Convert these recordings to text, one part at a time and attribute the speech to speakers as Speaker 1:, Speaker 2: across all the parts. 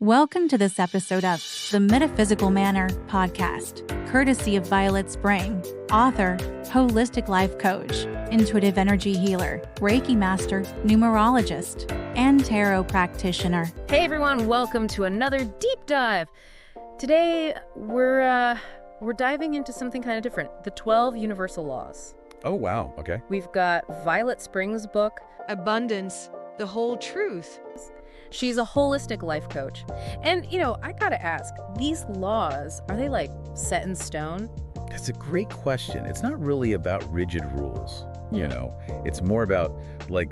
Speaker 1: Welcome to this episode of the Metaphysical Manor podcast, courtesy of Violet Spring, author, holistic life coach, intuitive energy healer, Reiki master, numerologist, and tarot practitioner.
Speaker 2: Hey everyone, welcome to another deep dive. Today we're diving into something kind of different, the 12 universal laws.
Speaker 3: Oh wow, okay.
Speaker 2: We've got Violet Spring's book,
Speaker 4: Abundance, the Whole Truth.
Speaker 2: She's a holistic life coach. And, I gotta ask, these laws, are they like set in stone?
Speaker 3: That's a great question. It's not really about rigid rules, It's more about,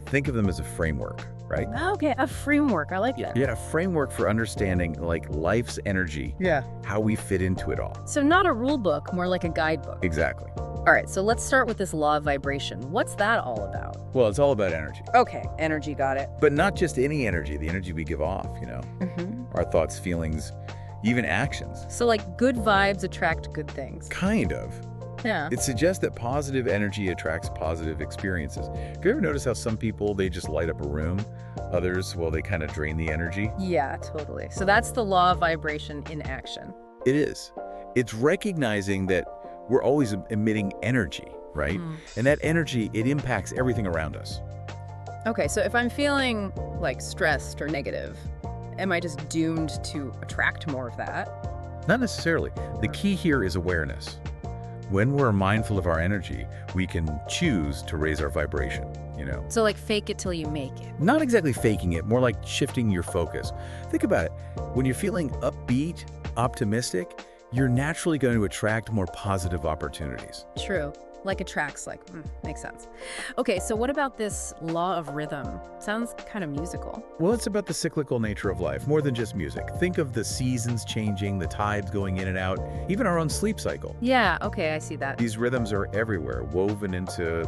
Speaker 3: think of them as a framework, right?
Speaker 2: Okay, a framework. I like that.
Speaker 3: Yeah, a framework for understanding, life's energy.
Speaker 2: Yeah.
Speaker 3: How we fit into it all.
Speaker 2: So not a rule book, more like a guidebook.
Speaker 3: Exactly.
Speaker 2: All right, so let's start with this law of vibration. What's that all about?
Speaker 3: Well, it's all about energy.
Speaker 2: Okay, energy, got it.
Speaker 3: But not just any energy, the energy we give off, Our thoughts, feelings, even actions.
Speaker 2: So good vibes attract good things.
Speaker 3: Kind of.
Speaker 2: Yeah.
Speaker 3: It suggests that positive energy attracts positive experiences. Have you ever noticed how some people, they just light up a room? Others, well, they kind of drain the energy?
Speaker 2: Yeah, totally. So that's the law of vibration in action.
Speaker 3: It is. It's recognizing that we're always emitting energy, right? And that energy, it impacts everything around us.
Speaker 2: Okay, so if I'm feeling stressed or negative, am I just doomed to attract more of that?
Speaker 3: Not necessarily. The key here is awareness. When we're mindful of our energy, we can choose to raise our vibration,
Speaker 2: So fake it till you make it.
Speaker 3: Not exactly faking it, more like shifting your focus. Think about it. When you're feeling upbeat, optimistic, you're naturally going to attract more positive opportunities.
Speaker 2: True. Attracts, makes sense. Okay, so what about this law of rhythm? Sounds kind of musical.
Speaker 3: Well, it's about the cyclical nature of life, more than just music. Think of the seasons changing, the tides going in and out, even our own sleep cycle.
Speaker 2: Yeah, okay, I see that.
Speaker 3: These rhythms are everywhere, woven into,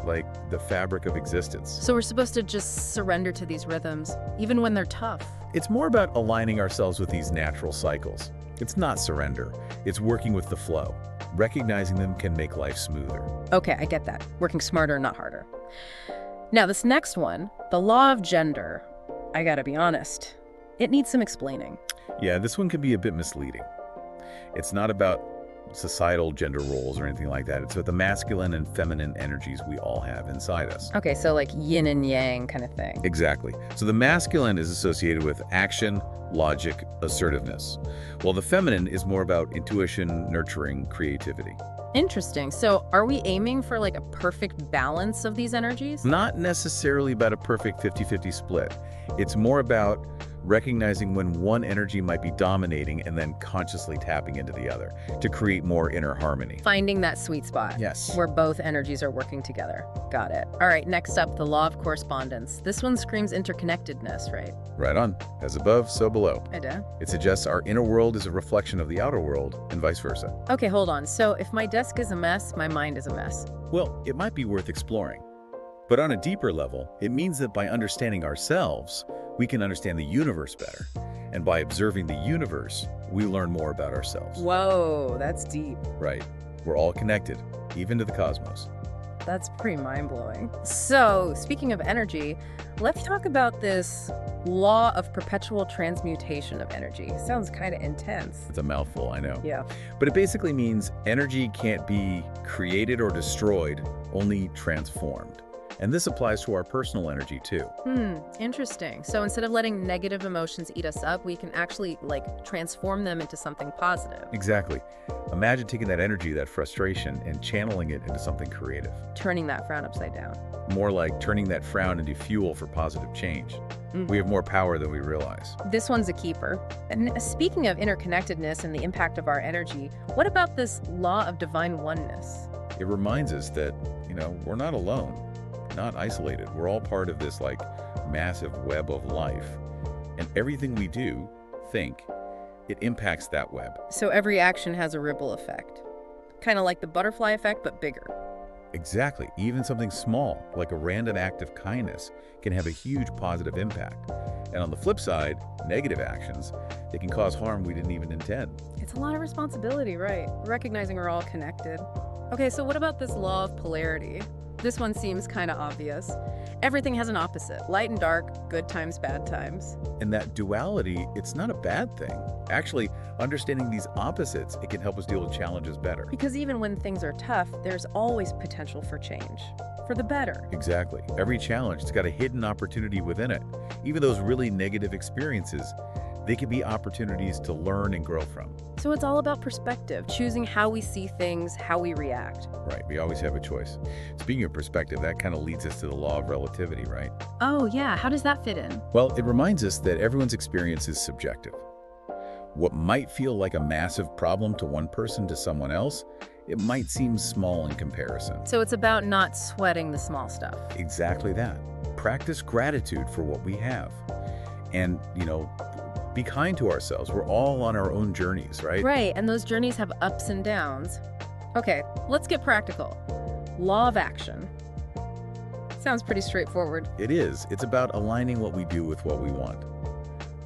Speaker 3: the fabric of existence.
Speaker 2: So we're supposed to just surrender to these rhythms, even when they're tough.
Speaker 3: It's more about aligning ourselves with these natural cycles. It's not surrender. It's working with the flow. Recognizing them can make life smoother.
Speaker 2: Okay, I get that. Working smarter, not harder. Now, this next one, the law of gender, I gotta be honest, it needs some explaining.
Speaker 3: Yeah, this one can be a bit misleading. It's not about societal gender roles or anything like that. It's about the masculine and feminine energies we all have inside us.
Speaker 2: Okay, so yin and yang kind of thing.
Speaker 3: Exactly. So the masculine is associated with action, logic, assertiveness, while the feminine is more about intuition, nurturing, creativity.
Speaker 2: Interesting. So are we aiming for a perfect balance of these energies?
Speaker 3: Not necessarily about a perfect 50-50 split. It's more about recognizing when one energy might be dominating and then consciously tapping into the other to create more inner harmony.
Speaker 2: Finding that sweet spot.
Speaker 3: Yes.
Speaker 2: Where both energies are working together. Got it. All right, next up, the law of correspondence. This one screams interconnectedness, right?
Speaker 3: Right on. As above, so below.
Speaker 2: I do.
Speaker 3: It suggests our inner world is a reflection of the outer world and vice versa.
Speaker 2: Okay, hold on. So if my desk is a mess, my mind is a mess.
Speaker 3: Well, it might be worth exploring. But on a deeper level, it means that by understanding ourselves, we can understand the universe better. And by observing the universe, we learn more about ourselves.
Speaker 2: Whoa, that's deep.
Speaker 3: Right. We're all connected, even to the cosmos.
Speaker 2: That's pretty mind-blowing. So, speaking of energy, let's talk about this law of perpetual transmutation of energy. Sounds kind of intense.
Speaker 3: It's a mouthful, I know.
Speaker 2: Yeah.
Speaker 3: But it basically means energy can't be created or destroyed, only transformed. And this applies to our personal energy too.
Speaker 2: Interesting. So instead of letting negative emotions eat us up, we can actually transform them into something positive.
Speaker 3: Exactly. Imagine taking that energy, that frustration, and channeling it into something creative.
Speaker 2: Turning that frown upside down.
Speaker 3: More like turning that frown into fuel for positive change. We have more power than we realize.
Speaker 2: This one's a keeper. And speaking of interconnectedness and the impact of our energy, what about this law of divine oneness?
Speaker 3: It reminds us that, we're not alone. Not isolated. We're all part of this massive web of life. And everything we do, think, it impacts that web.
Speaker 2: So every action has a ripple effect. Kind of like the butterfly effect, but bigger.
Speaker 3: Exactly. Even something small, like a random act of kindness, can have a huge positive impact. And on the flip side, negative actions, they can cause harm we didn't even intend.
Speaker 2: It's a lot of responsibility, right? Recognizing we're all connected. Okay, so what about this law of polarity? This one seems kind of obvious. Everything has an opposite. Light and dark, good times, bad times.
Speaker 3: And that duality, it's not a bad thing. Actually, understanding these opposites, it can help us deal with challenges better.
Speaker 2: Because even when things are tough, there's always potential for change. For the better.
Speaker 3: Exactly. Every challenge has got a hidden opportunity within it. Even those really negative experiences, they can be opportunities to learn and grow from.
Speaker 2: So it's all about perspective, choosing how we see things, how we react.
Speaker 3: Right, we always have a choice. Speaking of perspective, that kind of leads us to the law of relativity, right?
Speaker 2: Oh yeah, how does that fit in?
Speaker 3: Well, it reminds us that everyone's experience is subjective. What might feel like a massive problem to one person to someone else, it might seem small in comparison.
Speaker 2: So it's about not sweating the small stuff.
Speaker 3: Exactly that. Practice gratitude for what we have. And, be kind to ourselves. We're all on our own journeys, right?
Speaker 2: Right, and those journeys have ups and downs. Okay, let's get practical. Law of action. Sounds pretty straightforward.
Speaker 3: It is. It's about aligning what we do with what we want.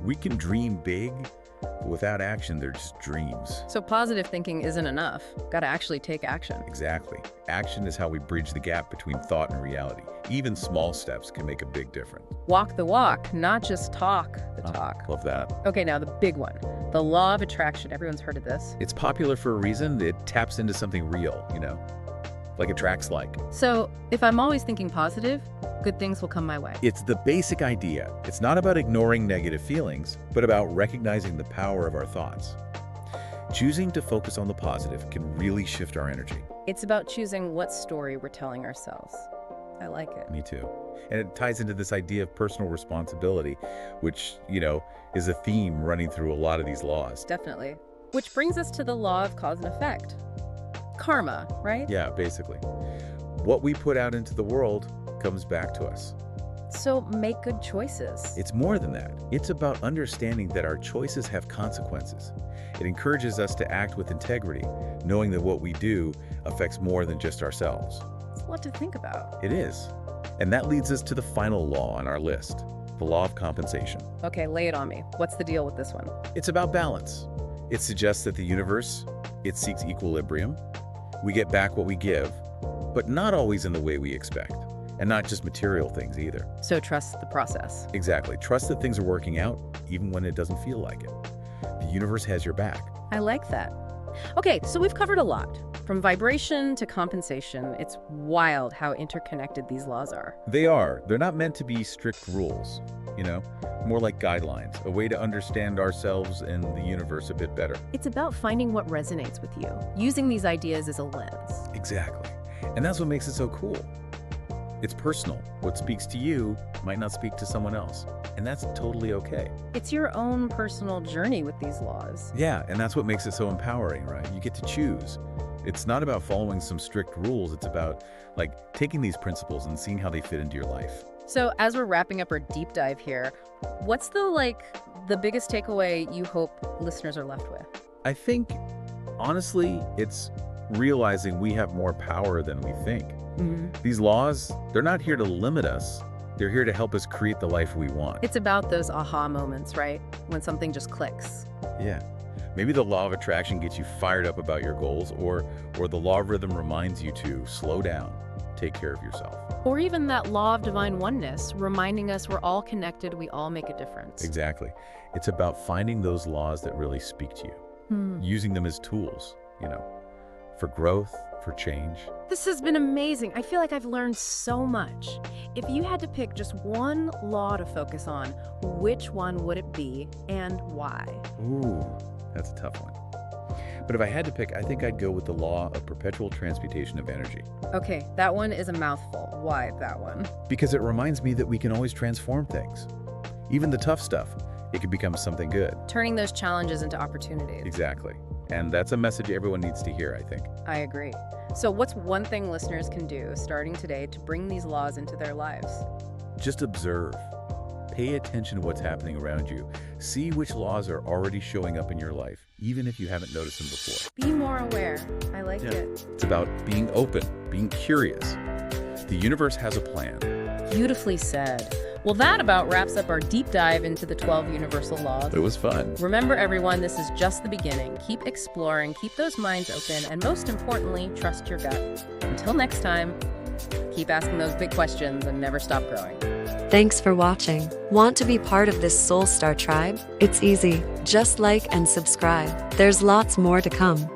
Speaker 3: We can dream big, but without action, they're just dreams.
Speaker 2: So positive thinking isn't enough. Gotta actually take action.
Speaker 3: Exactly. Action is how we bridge the gap between thought and reality. Even small steps can make a big difference.
Speaker 2: Walk the walk, not just talk the talk.
Speaker 3: Love that.
Speaker 2: Okay, now the big one. The law of attraction. Everyone's heard of this.
Speaker 3: It's popular for a reason. It taps into something real, like attracts like.
Speaker 2: So if I'm always thinking positive, good things will come my way.
Speaker 3: It's the basic idea. It's not about ignoring negative feelings, but about recognizing the power of our thoughts. Choosing to focus on the positive can really shift our energy.
Speaker 2: It's about choosing what story we're telling ourselves. I like it.
Speaker 3: Me too. And it ties into this idea of personal responsibility, which, is a theme running through a lot of these laws.
Speaker 2: Definitely. Which brings us to the law of cause and effect. Karma, right?
Speaker 3: Yeah, basically. What we put out into the world comes back to us.
Speaker 2: So make good choices.
Speaker 3: It's more than that. It's about understanding that our choices have consequences. It encourages us to act with integrity, knowing that what we do affects more than just ourselves.
Speaker 2: It's a lot to think about.
Speaker 3: It is. And that leads us to the final law on our list, the law of compensation.
Speaker 2: Okay, lay it on me. What's the deal with this one?
Speaker 3: It's about balance. It suggests that the universe, it seeks equilibrium. We get back what we give, but not always in the way we expect. And not just material things either.
Speaker 2: So trust the process.
Speaker 3: Exactly. Trust that things are working out, even when it doesn't feel like it. The universe has your back.
Speaker 2: I like that. Okay, so we've covered a lot. From vibration to compensation, it's wild how interconnected these laws are.
Speaker 3: They are. They're not meant to be strict rules, more like guidelines, a way to understand ourselves and the universe a bit better.
Speaker 2: It's about finding what resonates with you, using these ideas as a lens.
Speaker 3: Exactly. And that's what makes it so cool. It's personal. What speaks to you might not speak to someone else, and that's totally okay.
Speaker 2: It's your own personal journey with these laws.
Speaker 3: Yeah, and that's what makes it so empowering, right? You get to choose. It's not about following some strict rules. It's about, taking these principles and seeing how they fit into your life.
Speaker 2: So as we're wrapping up our deep dive here, what's the biggest takeaway you hope listeners are left with?
Speaker 3: I think, honestly, it's realizing we have more power than we think. These laws, they're not here to limit us. They're here to help us create the life we want.
Speaker 2: It's about those aha moments, right? When something just clicks.
Speaker 3: Yeah. Maybe the law of attraction gets you fired up about your goals, or the law of rhythm reminds you to slow down, take care of yourself.
Speaker 2: Or even that law of divine oneness, reminding us we're all connected, we all make a difference.
Speaker 3: Exactly. It's about finding those laws that really speak to you, using them as tools, for growth, for change.
Speaker 2: This has been amazing. I feel like I've learned so much. If you had to pick just one law to focus on, which one would it be and why?
Speaker 3: Ooh, that's a tough one. But if I had to pick, I think I'd go with the law of perpetual transmutation of energy.
Speaker 2: Okay, that one is a mouthful. Why that one?
Speaker 3: Because it reminds me that we can always transform things. Even the tough stuff, it can become something good.
Speaker 2: Turning those challenges into opportunities.
Speaker 3: Exactly. And that's a message everyone needs to hear, I think.
Speaker 2: I agree. So what's one thing listeners can do starting today to bring these laws into their lives?
Speaker 3: Just observe. Pay attention to what's happening around you. See which laws are already showing up in your life, even if you haven't noticed them before.
Speaker 2: Be more aware. I like it.
Speaker 3: It's about being open, being curious. The universe has a plan.
Speaker 2: Beautifully said. Well, that about wraps up our deep dive into the 12 universal laws.
Speaker 3: It was fun.
Speaker 2: Remember, everyone, this is just the beginning. Keep exploring, keep those minds open, and most importantly, trust your gut. Until next time, Keep asking those big questions and never stop growing.
Speaker 5: Thanks for watching. Want to be part of this Soul Star tribe? It's easy. Just like and subscribe. There's lots more to come.